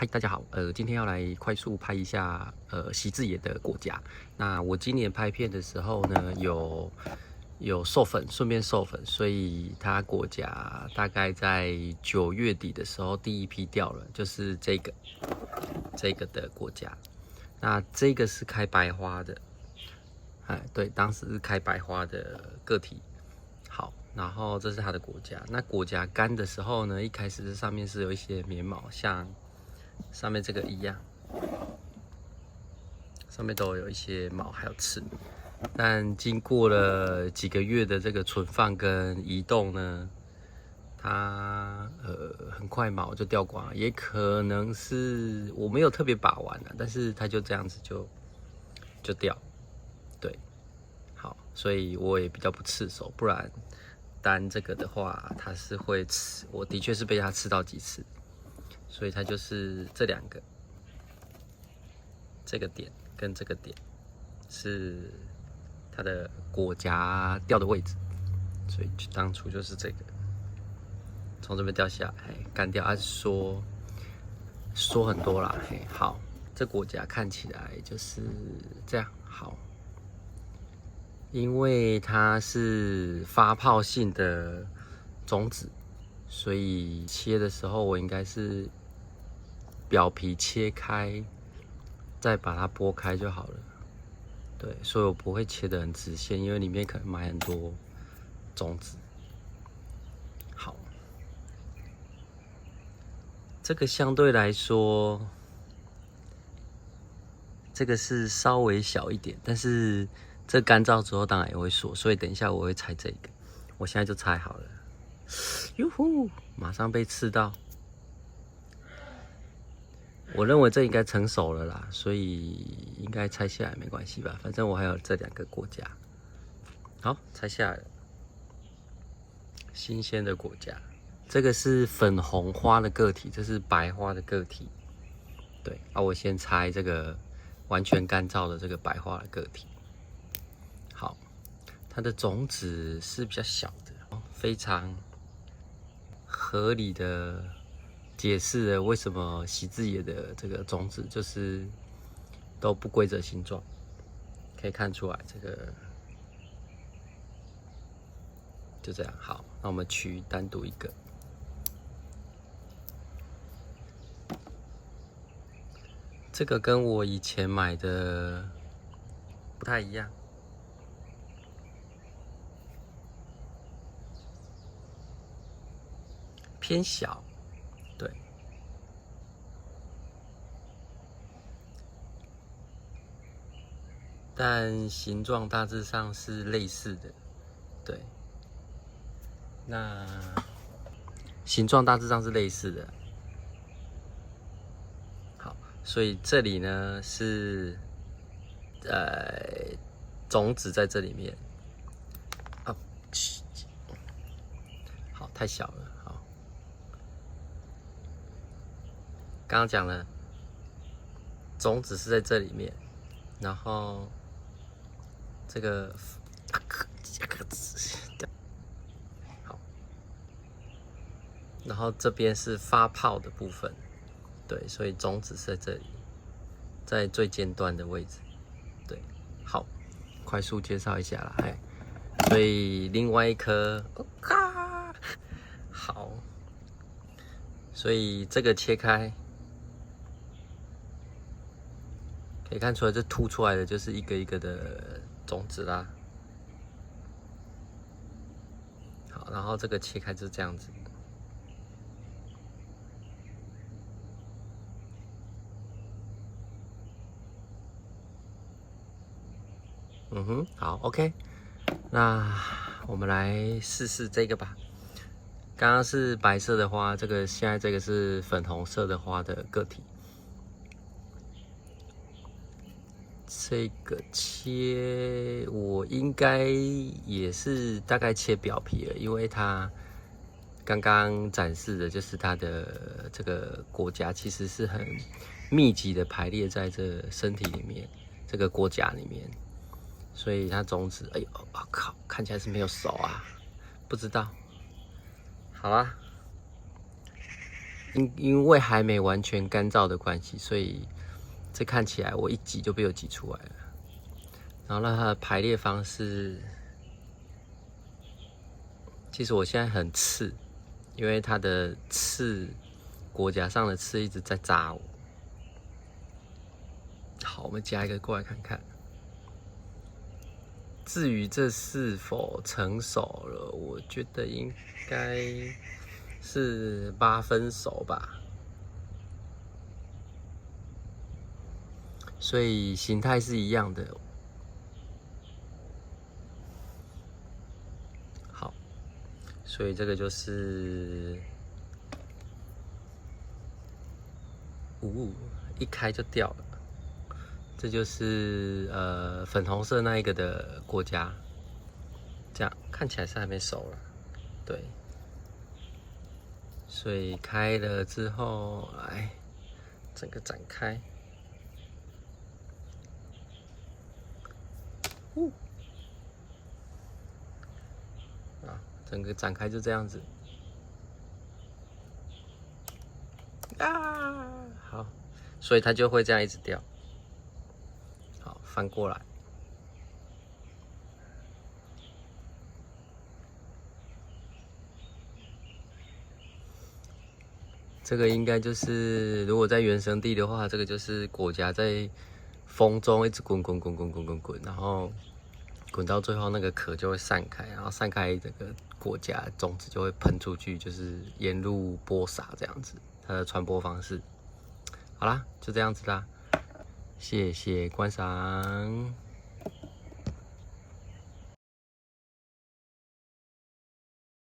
嗨，大家好，今天要来快速拍一下习字野的果荚。那我今年拍片的时候呢，有授粉，顺便授粉，所以它果荚大概在9月底的时候第一批掉了，就是这个的果荚。那这个是开白花的，对，当时是开白花的个体。好，然后这是它的果荚。那果荚干的时候呢，一开始这上面是有一些棉毛，像上面这个一样，上面都有一些毛，还有刺。但经过了几个月的这个存放跟移动呢，它很快毛就掉光了，也可能是我没有特别把玩但是它就这样子就掉，对，好，所以我也比较不刺手，不然单这个的话，它是会刺，我的确是被它刺到几次。所以它就是这两个，这个点跟这个点是它的果荚掉的位置，所以当初就是这个从这边掉下来，干掉，还是说很多啦，好，这果荚看起来就是这样，好，因为它是发泡性的种子，所以切的时候我应该是表皮切开，再把它剥开就好了。对，所以我不会切得很直线，因为里面可能埋很多种子。好，这个相对来说，这个是稍微小一点，但是这干燥之后当然也会缩，所以等一下我会拆这个。我现在就拆好了。哟呼，马上被刺到。我认为这应该成熟了啦，所以应该拆下来没关系吧？反正我还有这两个果荚。好，拆下来了，新鲜的果荚。这个是粉红花的个体，这是白花的个体。对，我先拆这个完全干燥的这个白花的个体。好，它的种子是比较小的，非常合理的解释了为什么习字野的这个种子就是都不规则形状，可以看出来这个就这样。好，那我们取单独一个。这个跟我以前买的不太一样，偏小，对。但形状大致上是类似的，对。那形状大致上是类似的。好，所以这里呢是种子在这里面。好，太小了。好，刚刚讲了，种子是在这里面，然后这个好，然后这边是发泡的部分，对，所以种子是在这里，在最尖端的位置，对，好，快速介绍一下啦，所以另外一颗，好，所以这个切开，可以看出来，这凸出来的就是一个一个的种子啦。好，然后这个切开就是这样子。好 ，OK， 那我们来试试这个吧。刚刚是白色的花，现在这个是粉红色的花的个体。这个切我应该也是大概切表皮了，因为它刚刚展示的就是它的这个果荚其实是很密集的排列在这身体里面，这个果荚里面。所以它种子，哎呦，靠，看起来是没有熟啊，不知道。好啊，因为还没完全干燥的关系，所以这看起来我一挤就被我挤出来了。然后让它的排列方式，其实我现在很刺，因为它的刺果荚上的刺一直在扎我。好，我们加一个过来看看。至于这是否成熟了，我觉得应该是8分熟吧。所以形态是一样的。好，所以这个就是一开就掉了。这就是粉红色那一个的果荚，这样看起来是还没熟了，对。所以开了之后，来整个展开，啊，整个展开就这样子，啊，好，所以它就会这样一直掉。好，翻过来。这个应该就是，如果在原生地的话，这个就是果荚在风中一直滚，然后滚到最后那个壳就会散开，然后散开这个果荚种子就会喷出去，就是沿路播撒这样子，它的传播方式。好啦，就这样子啦，谢谢观赏。